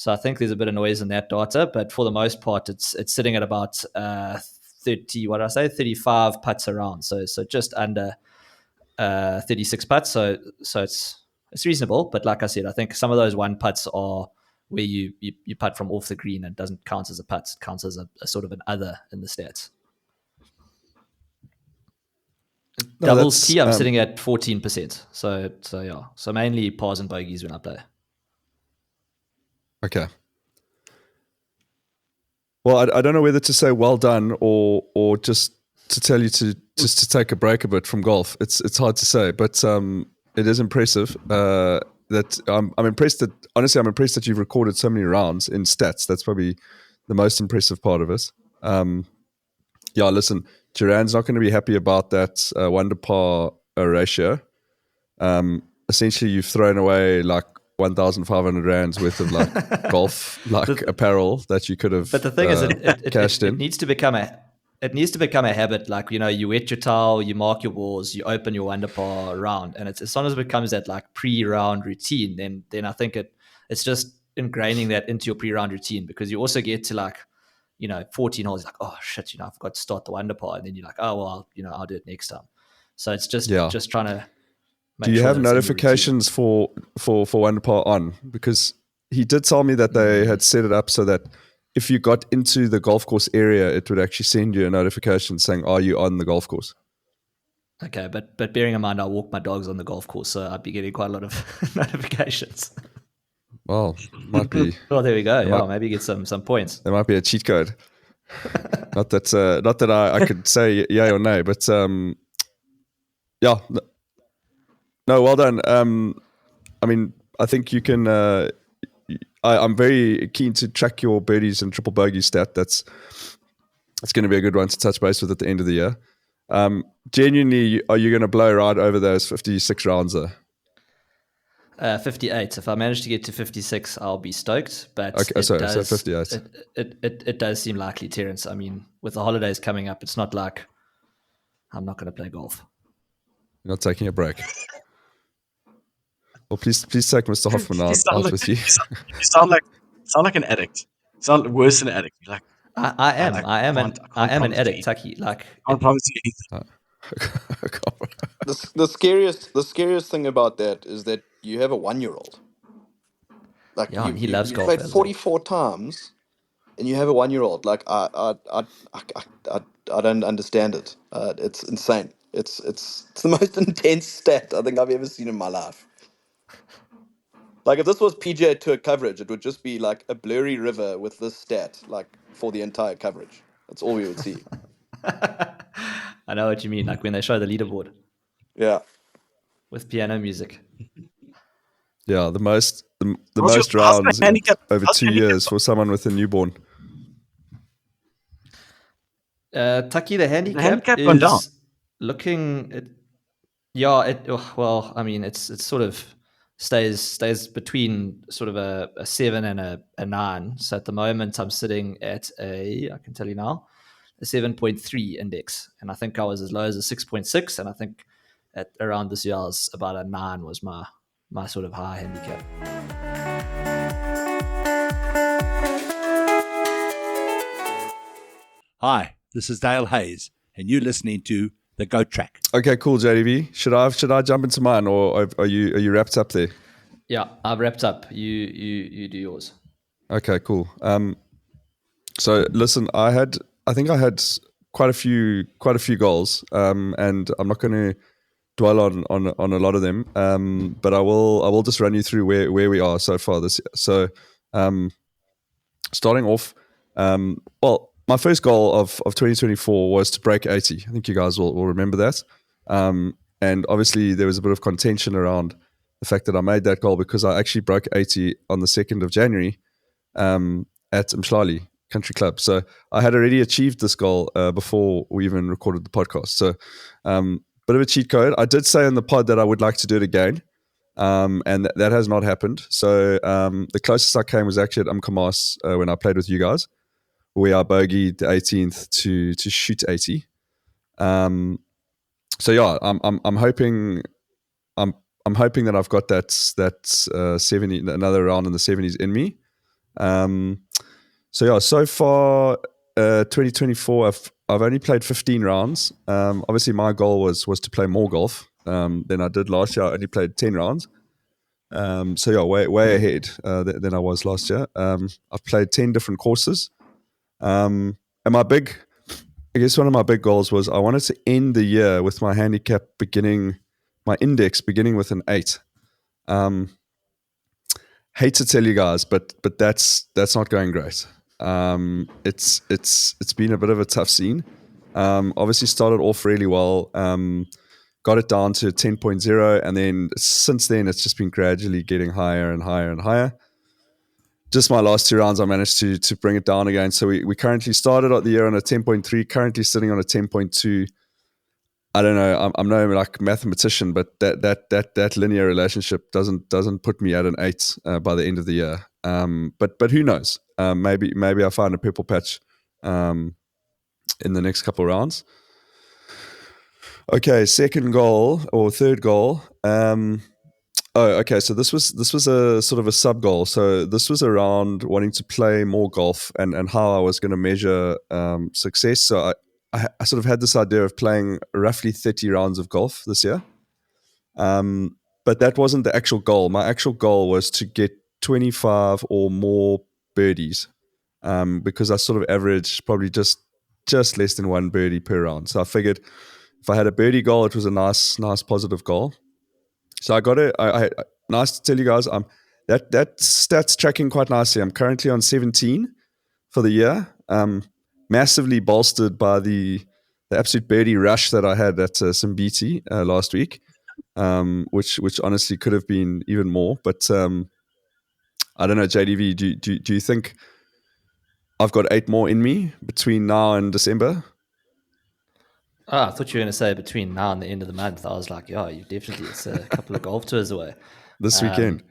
S7: I think there's a bit of noise in that data, but for the most part, it's sitting at about 35 putts around. So just under 36 putts. So it's reasonable, but like I said, I think some of those 1 putts are where you putt from off the green and doesn't count as a putt. It counts as a sort of an other in the stats. Doubles tee, I'm sitting at 14%. So yeah. So mainly pars and bogeys when I play.
S4: Okay. Well, I don't know whether to say well done or just to tell you to take a break a bit from golf. It's hard to say, but is impressive. That I'm impressed that honestly, I'm impressed that you've recorded so many rounds in stats. That's probably the most impressive part of it. Yeah, listen, Duran's not going to be happy about that one to par ratio. Essentially, you've thrown away like 1,500 rands worth of like golf apparel that you could have.
S7: But the thing is,
S4: cashed in.
S7: it needs to become a habit. Like, you know, you wet your towel, you mark your balls, you open your one to par round, and it's as soon as it becomes that like pre-round routine, then I think it's just ingraining that into your pre-round routine, because you also get to like, you know, 14 holes, like, oh shit, you know, I forgot to start the one to par, and then you're like, oh well, you know, I'll do it next time. So it's just trying to.
S4: Do you have notifications for one to par on? Because he did tell me that they had set it up so that if you got into the golf course area, it would actually send you a notification saying, "Are you on the golf course?"
S7: Okay, but bearing in mind I walk my dogs on the golf course, so I'd be getting quite a lot of notifications.
S4: Well, might be.
S7: Well, there we go. Yeah, maybe get some points.
S4: There might be a cheat code. not that I could say yay or nay, but yeah. No, well done. I mean, I think you can. I'm very keen to track your birdies and triple bogey stat. It's going to be a good one to touch base with at the end of the year. Genuinely, are you going to blow right over those 56 rounds there?
S7: 58. If I manage to get to 56, I'll be stoked. But
S4: okay, so 58.
S7: It does seem likely, Terence. I mean, with the holidays coming up, it's not like I'm not going to play golf.
S4: You're not taking a break. Well, please take Mr. Hoffman out with you.
S5: You sound like an addict. You sound worse than an addict. You're like,
S7: I am an addict, Taki. Like,
S5: I can't promise you anything.
S6: The scariest thing about that is that you have a 1-year-old. Like,
S7: yeah, he loves golf.
S6: Played 44 times, and you have a 1-year-old. Like, I don't understand it. It's insane. It's the most intense stat I think I've ever seen in my life. Like, if this was PGA Tour coverage, it would just be like a blurry river with this stat, like, for the entire coverage. That's all we would see.
S7: I know what you mean. Like when they show the leaderboard.
S6: Yeah.
S7: With piano music.
S4: Yeah, the most rounds over 2 years for someone with a newborn.
S7: Taki, the handicap
S5: went down.
S7: Looking at, well, I mean, it's sort of stays between sort of a 7 and a 9. So at the moment, I'm sitting at I can tell you now, a 7.3 index, and I think I was as low as a 6.6, and I think at around this year, I was about a 9 was my sort of high handicap.
S8: Hi, this is Dale Hayes, and you're listening to The Goat Track.
S4: Okay, cool, JDV. Should I jump into mine, or are you wrapped up there?
S7: Yeah, I've wrapped up. You do yours.
S4: Okay, cool. So listen, I think I had quite a few goals, and I'm not going to dwell on a lot of them, but I will just run you through where we are so far this year. So, starting off, well, my first goal of 2024 was to break 80. I think you guys will remember that. And obviously there was a bit of contention around the fact that I made that goal because I actually broke 80 on the 2nd of January at Mhlali Country Club. So I had already achieved this goal before we even recorded the podcast. So bit of a cheat code. I did say in the pod that I would like to do it again, and that has not happened. So the closest I came was actually at Umkomaas when I played with you guys, where I bogeyed the 18th to shoot 80. So yeah, I'm hoping that I've got that 70, another round in the 70s in me. So yeah, so far 2024, I've only played 15 rounds. Obviously, my goal was to play more golf than I did last year. I only played 10 rounds. So yeah, way ahead than I was last year. I've played 10 different courses. And one of my big goals was I wanted to end the year with my handicap my index beginning with an 8. Hate to tell you guys, but that's not going great. It's been a bit of a tough scene. Obviously started off really well. got it down to 10.0, and then since then it's just been gradually getting higher and higher and higher. Just my last 2 rounds, I managed to bring it down again. So we currently started out the year on a 10.3, currently sitting on a 10.2. I don't know. I'm no like mathematician, but that linear relationship doesn't put me at an 8 by the end of the year. But who knows? Maybe I find a purple patch in the next couple of rounds. Okay, second goal or third goal. Okay. So this was a sort of a sub goal. So this was around wanting to play more golf and how I was going to measure success. So I sort of had this idea of playing roughly 30 rounds of golf this year. But that wasn't the actual goal. My actual goal was to get 25 or more birdies, because I sort of averaged probably just less than 1 birdie per round. So I figured if I had a birdie goal, it was a nice positive goal. So I got it. I nice to tell you guys, that stat's tracking quite nicely. I'm currently on 17 for the year. Massively bolstered by the absolute birdie rush that I had at Simbiti last week, which honestly could have been even more. But I don't know, JDV, do you think I've got 8 more in me between now and December?
S7: I thought you were going to say between now and the end of the month. I was like, yeah, you definitely. It's a couple of golf tours away
S4: this weekend.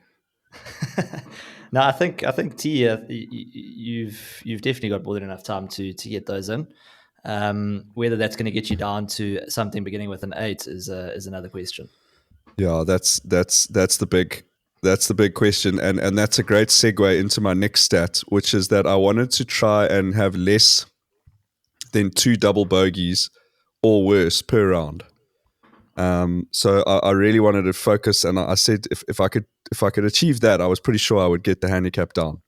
S7: No, I think T, you've definitely got more than enough time to get those in. Whether that's going to get you down to something beginning with an 8 is another question.
S4: Yeah, that's the big question, and that's a great segue into my next stat, which is that I wanted to try and have less than 2 double bogeys or worse per round. So I really wanted to focus, and I said if I could achieve that, I was pretty sure I would get the handicap down.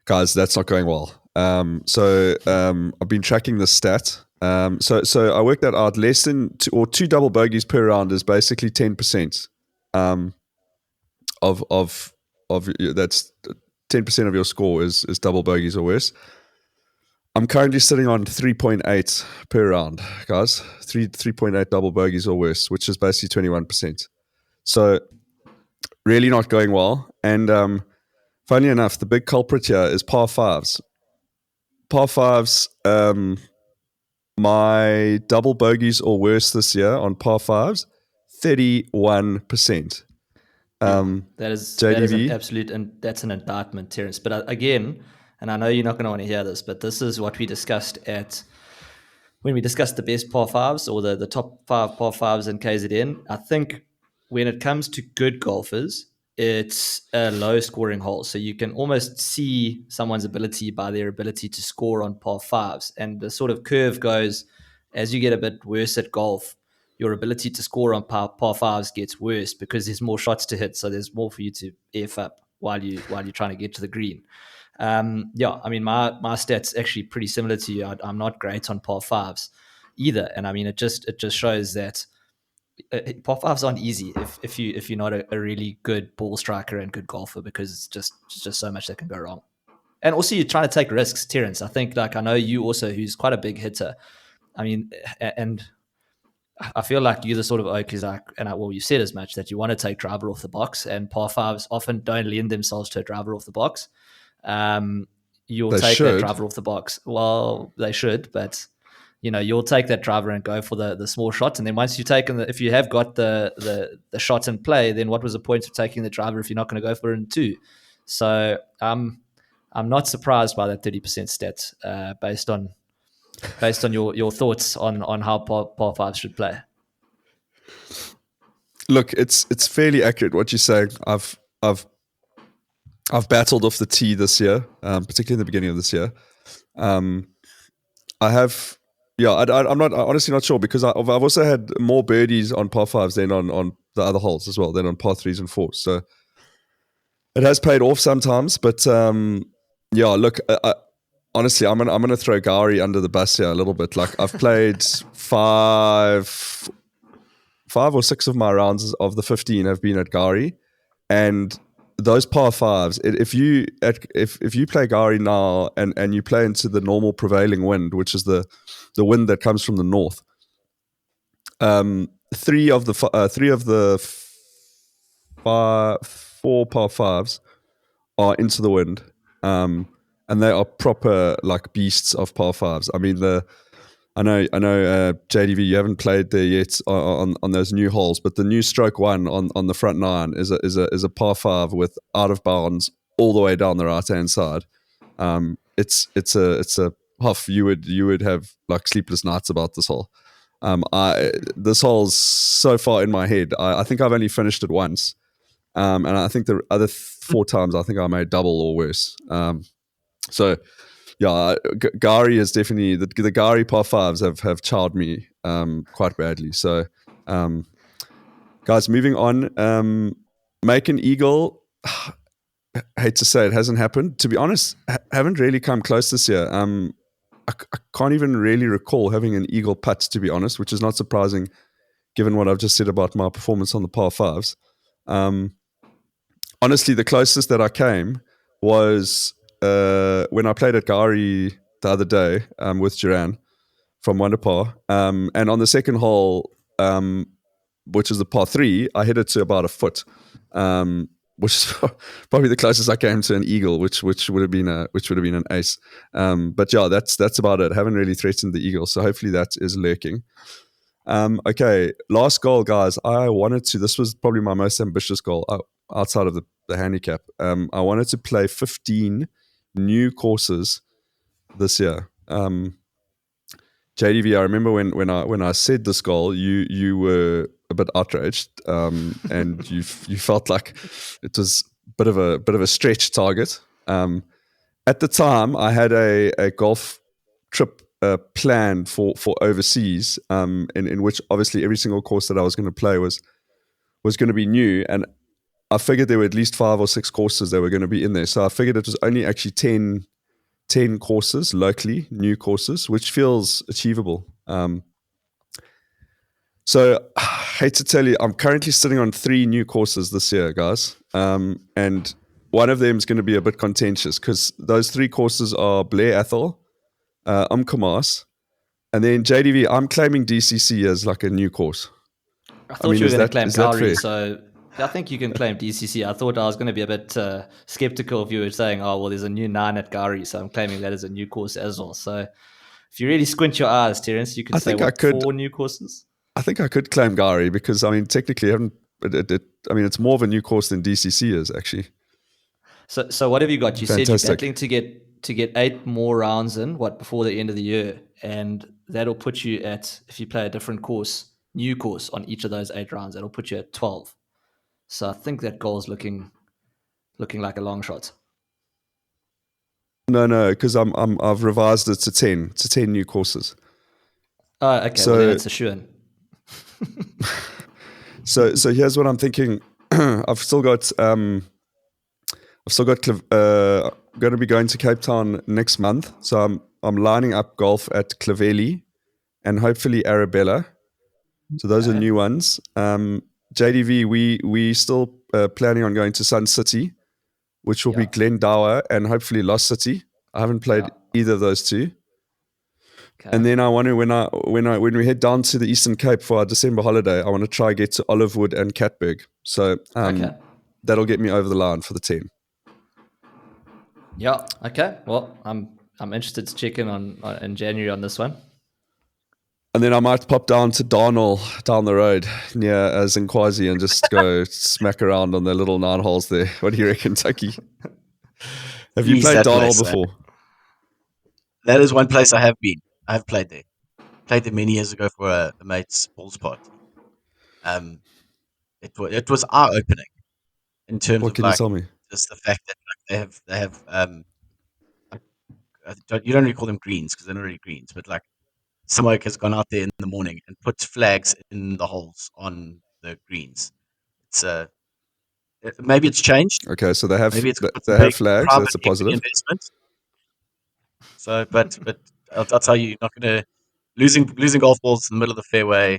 S4: Guys, that's not going well. So I've been tracking the stat. So I worked that out. Less than 2 double bogeys per round is basically 10%. Of that's 10% of your score is double bogeys or worse. I'm currently sitting on 3.8 per round, guys. 3.8 double bogeys or worse, which is basically 21%. So really not going well. And funny enough, the big culprit here is par 5s. Par 5s, my double bogeys or worse this year on par 5s, 31%.
S7: That is an absolute, and that's an indictment, Terence. But again, and I know you're not going to want to hear this, but this is what we discussed when we discussed the best par 5s or the top 5 par 5s in KZN. I think when it comes to good golfers, it's a low scoring hole. So you can almost see someone's ability by their ability to score on par 5s. And the sort of curve goes, as you get a bit worse at golf, your ability to score on par 5s gets worse because there's more shots to hit. So there's more for you to F up while you're trying to get to the green. Yeah, I mean, my stats actually pretty similar to you. I'm not great on par 5s either. And I mean, it just shows that par 5s aren't easy if you're not a really good ball striker and good golfer, because it's just so much that can go wrong. And also you're trying to take risks, Terence. I think, like, I know you also, who's quite a big hitter. I mean, and I feel like you're the sort of oak who's like, well, you said as much, that you want to take driver off the box, and par 5s often don't lend themselves to a driver off the box. You'll take that driver off the box. Well, they should, but you'll take that driver and go for the small shots. And then once you've taken if you have got the shot in play, then what was the point of taking the driver if you're not going to go for it in 2? So I'm not surprised by that 30% stat, based on your thoughts on how par 5 should play.
S4: Look, it's fairly accurate what you're saying. I've battled off the tee this year, particularly in the beginning of this year. I have, I'm not honestly not sure, because I've also had more birdies on par 5s than on the other holes as well, than on par 3s and 4s. So it has paid off sometimes, but look, honestly, I'm gonna throw Gowrie under the bus here a little bit. Like, I've played 5 or 6 of my rounds of the 15 have been at Gowrie, and those par 5s, if you play Gowrie now and you play into the normal prevailing wind, which is the wind that comes from the north, Three of the four par fives are into the wind, and they are proper like beasts of par fives. I mean, I know, JDV, you haven't played there yet on those new holes, but the new stroke one on the front nine is a par five with out of bounds all the way down the right hand side. It's a huff. You would have like sleepless nights about this hole. This hole's so far in my head. I think I've only finished it once, and I think the other 4 times I think I made double or worse. So. Yeah, Gary is definitely the Gary par fives have charred me quite badly. So, guys, moving on. Make an eagle. Hate to say it hasn't happened. To be honest, haven't really come close this year. I can't even really recall having an eagle putt, to be honest, which is not surprising given what I've just said about my performance on the par fives. Honestly, the closest that I came was when I played at Gari the other day with Duran from Wonderpar. And on the second hole, which is the par 3, I hit it to about a foot, which is probably the closest I came to an eagle, which would have been an ace. But yeah, that's about it. Haven't really threatened the eagle, so hopefully that is lurking. Okay, last goal, guys. This was probably my most ambitious goal outside of the handicap. I wanted to play 15 new courses this year. JDV, I remember when I said this goal, you were a bit outraged, and you felt like it was a bit of a stretch target. At the time, I had a golf trip planned for overseas, in which obviously every single course that I was going to play was going to be new, and I figured there were at least 5 or 6 courses that were going to be in there. So I figured it was only actually 10 courses locally, new courses, which feels achievable. So I hate to tell you, I'm currently sitting on 3 new courses this year, guys. And one of them is going to be a bit contentious because those 3 courses are Blair Athol, Umkomaas, and then JDV. I'm claiming DCC as like a new course.
S7: I thought you were going to claim Gowrie, so I think you can claim DCC. I thought I was going to be a bit skeptical if you were saying, oh, well, there's a new 9 at Gowrie, so I'm claiming that as a new course as well. So if you really squint your eyes, Terence, you can say 4 new courses?
S4: I think I could claim Gowrie because, I mean, technically, it's more of a new course than DCC is, actually.
S7: So what have you got? You
S4: Fantastic.
S7: Said you're battling to get 8 more rounds in, before the end of the year, and that'll put you at, if you play a different course, new course on each of those 8 rounds, that'll put you at 12. So I think that goal is looking like a long shot.
S4: No, because I've revised it to 10. To 10 new courses.
S7: Oh, okay. So then it's a shoo-in.
S4: So here's what I'm thinking. I've still got going to be going to Cape Town next month. So I'm lining up golf at Clovelly and hopefully Arabella. So those are new ones. JDV, we still planning on going to Sun City, which will be Glendower and hopefully Lost City. I haven't played either of those 2. Okay. And then I want to, when we head down to the Eastern Cape for our December holiday, I want to try get to Olivewood and Catberg. So that'll get me over the line for the 10.
S7: Yeah. Okay. Well, I'm interested to check in in January on this one.
S4: And then I might pop down to Darnell down the road near Zinkwazi and just go smack around on the little 9 holes there. What do you reckon, Tucky? Have you played Darnell before?
S5: That is one place I have been. I have played there. Played there many years ago for a mate's Paul's pot. It was eye-opening in terms
S4: what
S5: of
S4: can you tell me?
S5: Just the fact that they have you don't really call them greens because they're not really greens, but like someone has gone out there in the morning and put flags in the holes on the greens. It's maybe it's changed.
S4: Okay, so they have flags. That's a positive
S5: investment. So, but I'll tell you, you're not going to losing golf balls in the middle of the fairway.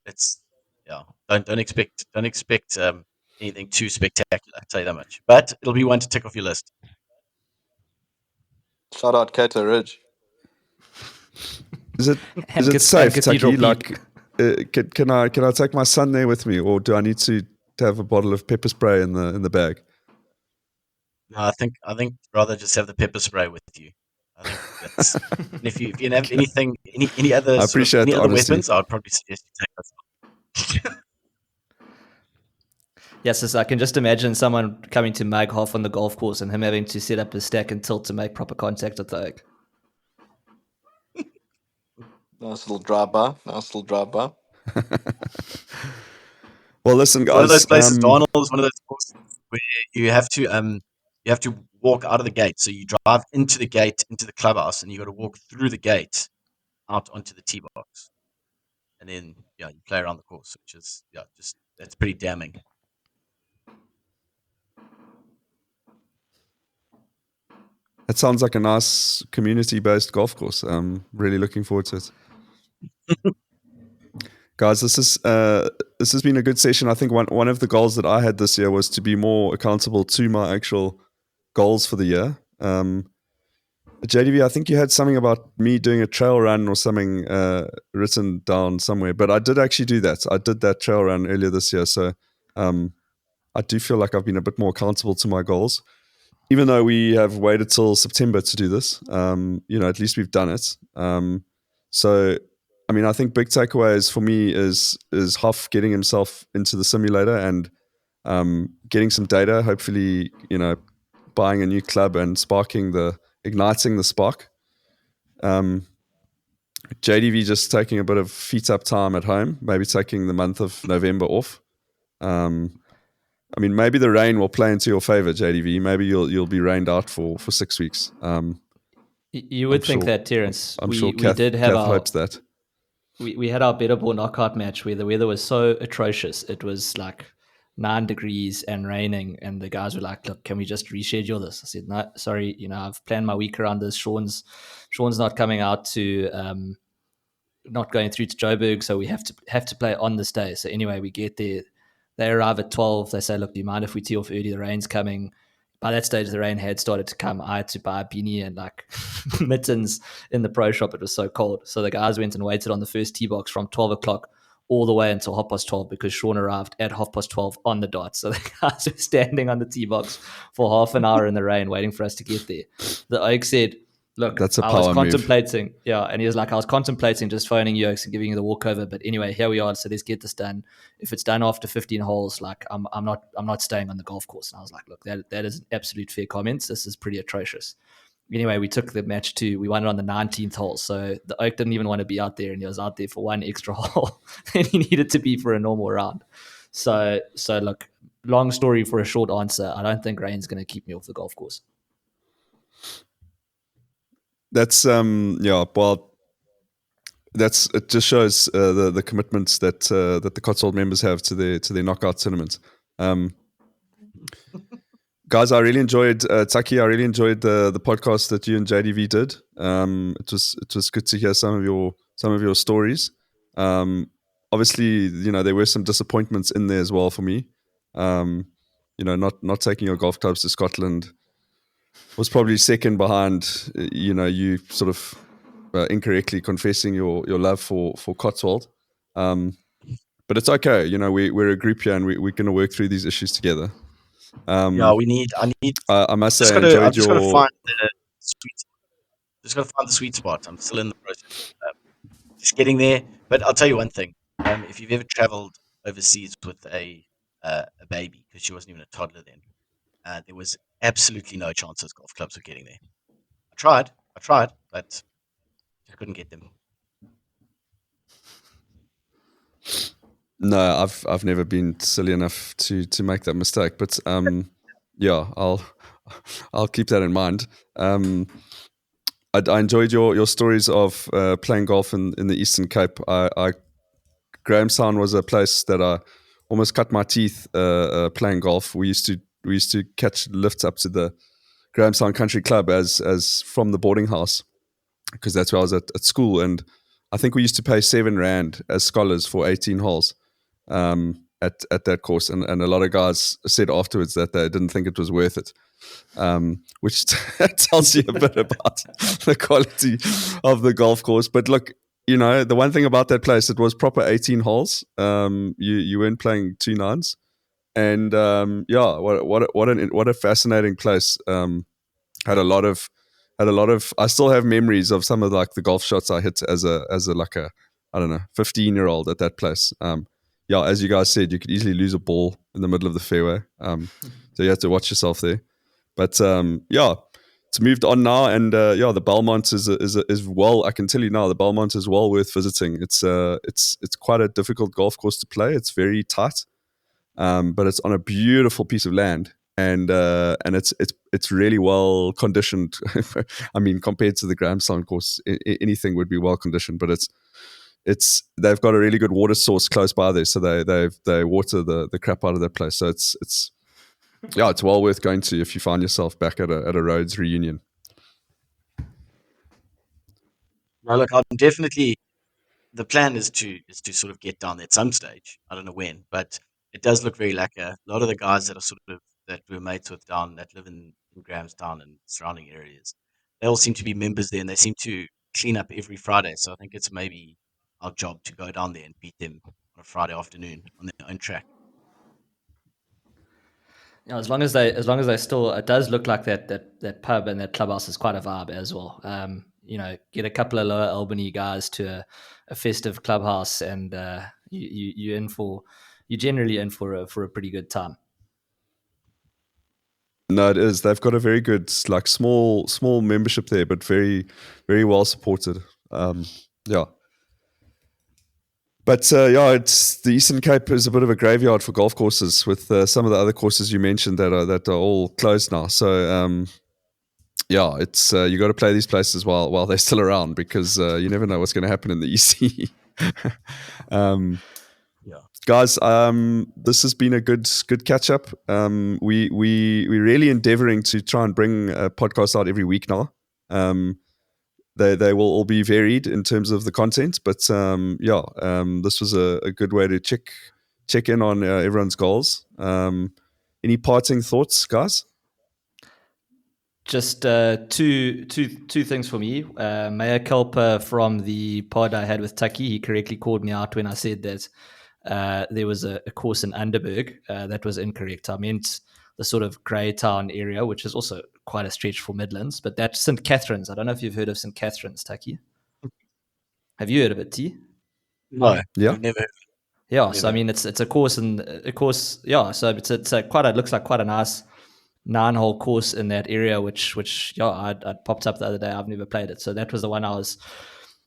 S5: It's don't expect anything too spectacular. I'll tell you that much. But it'll be one to tick off your list.
S6: Shout out Cato Ridge.
S4: Is it safe, Tucky? Like, can I take my son there with me, or do I need to have a bottle of pepper spray in the bag?
S5: No, I think rather just have the pepper spray with you. I think that's. And if you have anything, any other
S4: I appreciate
S5: any
S4: the
S5: other
S4: honesty.
S5: weapons, I'd probably suggest you take those.
S7: Yes, so I can just imagine someone coming to mag half on the golf course and him having to set up a stack and tilt to make proper contact with the oak.
S6: Nice little drive-by.
S4: Well, listen, guys.
S5: One of those places, Darnold's one of those courses where you have to walk out of the gate. So you drive into the gate, into the clubhouse, and you got to walk through the gate out onto the tee box, and then you play around the course, which is just that's pretty damning.
S4: It sounds like a nice community-based golf course. I'm really looking forward to it. Guys, this has been a good session. I think one of the goals that I had this year was to be more accountable to my actual goals for the year. JDV, I think you had something about me doing a trail run or something written down somewhere, but I did actually do that. I did that trail run earlier this year, so I do feel like I've been a bit more accountable to my goals. Even though we have waited till September to do this, at least we've done it. So, I mean, I think big takeaways for me is Hoff getting himself into the simulator and getting some data. Hopefully, buying a new club and igniting the spark. JDV just taking a bit of feet up time at home, maybe taking the month of November off. I mean, maybe the rain will play into your favor, JDV. Maybe you'll be rained out for 6 weeks.
S7: You would think that, Terence.
S4: I'm sure Kath hopes that.
S7: We had our better ball knockout match where the weather was so atrocious. It was like 9 degrees and raining, and the guys were like, "Look, can we just reschedule this?" I said, "No, sorry. I've planned my week around this. Sean's not coming out to not going through to Joburg, so we have to play on this day." So anyway, we get there. They arrive at 12. They say, "Look, do you mind if we tee off early? The rain's coming." By that stage, the rain had started to come. I had to buy a beanie and like mittens in the pro shop. It was so cold. So the guys went and waited on the first tee box from 12 o'clock all the way until 12:30 because Sean arrived at 12:30 on the dot. So the guys were standing on the tee box for half an hour in the rain waiting for us to get there. The Oak said, "Look,
S4: that's a
S7: I
S4: power
S7: was contemplating."
S4: move.
S7: Yeah, and he was like, "I was contemplating just phoning you Oaks and giving you the walkover, but anyway, here we are. So let's get this done. If it's done after 15 holes, like I'm not staying on the golf course." And I was like, "Look, that is an absolute fair comment. This is pretty atrocious." Anyway, we took the match we won it on the 19th hole. So the Oak didn't even want to be out there, and he was out there for one extra hole than he needed to be for a normal round. So look, long story for a short answer, I don't think rain's going to keep me off the golf course.
S4: That's it just shows the commitments that the Cotswold members have to their knockout tournament. Guys, I really enjoyed Taki. I really enjoyed the podcast that you and JDV did. It was good to hear some of your stories. Obviously, there were some disappointments in there as well for me. Not taking your golf clubs to Scotland was probably second behind, you sort of incorrectly confessing your love for Cotswold. But it's okay. We're a group here and we're going to work through these issues together.
S5: I
S4: must say,
S5: I'm just going to find the sweet spot. I'm still in the process. Just getting there. But I'll tell you one thing. If you've ever traveled overseas with a baby, because she wasn't even a toddler then, there was absolutely no chance those golf clubs were getting there. I tried, but just couldn't get them.
S4: No, I've never been silly enough to make that mistake, but I'll keep that in mind. I enjoyed your stories of playing golf in the Eastern Cape. Grahamstown was a place that I almost cut my teeth playing golf. We used to catch lifts up to the Grahamstown Country Club as from the boarding house, because that's where I was at school, and I think we used to pay R7 as scholars for 18 holes at that course, and a lot of guys said afterwards that they didn't think it was worth it, which tells you a bit about the quality of the golf course. But look, you know, the one thing about that place, it was proper 18 holes. You weren't playing 2 nines, and yeah, what a fascinating place. Had a lot of. I still have memories of some of like the golf shots I hit as a like a, I don't know, 15-year-old at that place. Yeah, as you guys said, you could easily lose a ball in the middle of the fairway. So you have to watch yourself there. But yeah, it's moved on now, and yeah, the Belmont is well. I can tell you now, the Belmont is well worth visiting. It's quite a difficult golf course to play. It's very tight, but it's on a beautiful piece of land, and it's really well conditioned. I mean, compared to the Grahamstown course, anything would be well conditioned, but it's they've got a really good water source close by there, so they water the crap out of that place. So it's yeah, it's well worth going to if you find yourself back at a Rhodes reunion.
S5: Well, look, I'm definitely. The plan is to sort of get down there at some stage. I don't know when, but it does look very like a lot of the guys that are sort of that we're mates with down that live in Grahamstown and surrounding areas. They all seem to be members there, and they seem to clean up every Friday. So I think it's maybe our job to go down there and beat them on a Friday afternoon on their own track.
S7: Yeah, as long as they still, it does look like that pub and that clubhouse is quite a vibe as well. You know, get a couple of Lower Albany guys to a festive clubhouse, and you're generally in for a pretty good time.
S4: No, it is. They've got a very good, like small membership there, but very, very well supported. Yeah. But yeah, it's the Eastern Cape is a bit of a graveyard for golf courses, with some of the other courses you mentioned that are all closed now. So yeah, it's you got to play these places while they're still around, because you never know what's going to happen in the EC.
S5: Yeah,
S4: guys, this has been a good catch up. We're really endeavoring to try and bring a podcast out every week now. They will all be varied in terms of the content, but yeah, this was a good way to check in on everyone's goals. Any parting thoughts, guys?
S7: Just two things for me. Maya Kelper from the pod I had with Taki, he correctly called me out when I said that there was a course in Underberg. That was incorrect. I meant the sort of Greytown area, which is also quite a stretch for Midlands, but that's St. Catherine's. I don't know if you've heard of St. Catherine's, Taki. Have you heard of it, T?
S5: no,
S4: Yeah.
S5: I've never.
S7: Yeah,
S5: Never.
S7: so I mean, it's a course, yeah. So it's a quite looks like quite a nice 9-hole course in that area, which yeah, I popped up the other day. I've never played it, so that was the one I was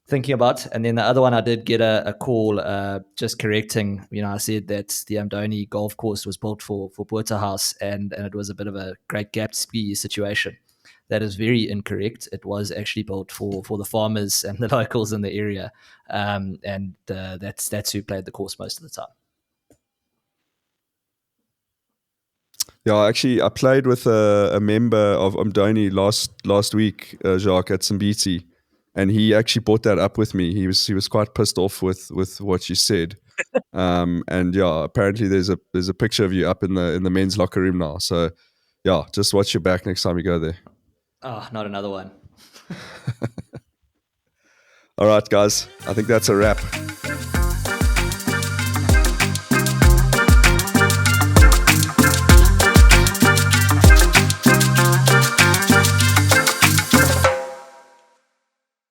S7: thinking about. And then the other one, I did get a call just correcting. You know, I said that the Amdoni golf course was built for Botha-House, and it was a bit of a Great Gatsby situation. That is very incorrect. It was actually built for the farmers and the locals in the area, and that's who played the course most of the time.
S4: Yeah, actually, I played with a member of Umdoni last week, Jacques, at Simbiti, and he actually brought that up with me. He was quite pissed off with what you said, and yeah, apparently there's a picture of you up in the men's locker room now. So yeah, just watch your back next time you go there.
S7: Oh, not another one.
S4: All right, guys, I think that's a wrap.